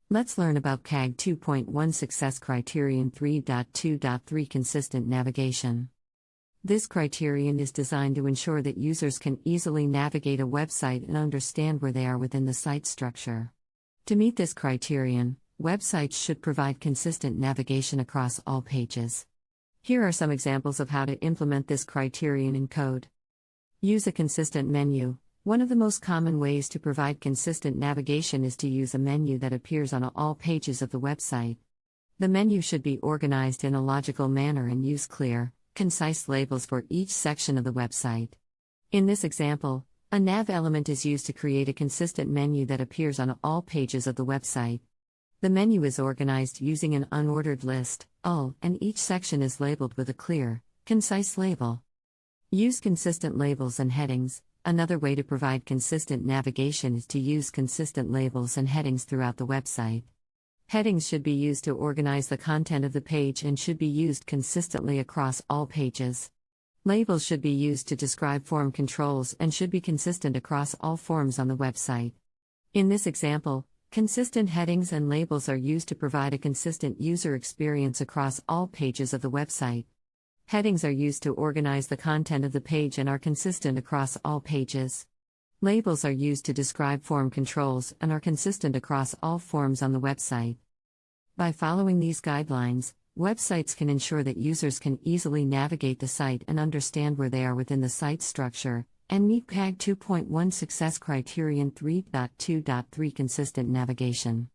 Let's learn about WCAG 2.1 Success Criterion 3.2.3 Consistent Navigation. This criterion is designed to ensure that users can easily navigate a website and understand where they are within the site structure. To meet this criterion, websites should provide consistent navigation across all pages. Here are some examples of how to implement this criterion in code. Use a consistent menu. One of the most common ways to provide consistent navigation is to use a menu that appears on all pages of the website. The menu should be organized in a logical manner and use clear, concise labels for each section of the website. In this example, a nav element is used to create a consistent menu that appears on all pages of the website. The menu is organized using an unordered list, and each section is labeled with a clear, concise label. Use consistent labels and headings. Another way to provide consistent navigation is to use consistent labels and headings throughout the website. Headings should be used to organize the content of the page and should be used consistently across all pages. Labels should be used to describe form controls and should be consistent across all forms on the website. In this example, consistent headings and labels are used to provide a consistent user experience across all pages of the website. Headings are used to organize the content of the page and are consistent across all pages. Labels are used to describe form controls and are consistent across all forms on the website. By following these guidelines, websites can ensure that users can easily navigate the site and understand where they are within the site structure, and meet WCAG 2.1 Success Criterion 3.2.3 Consistent Navigation.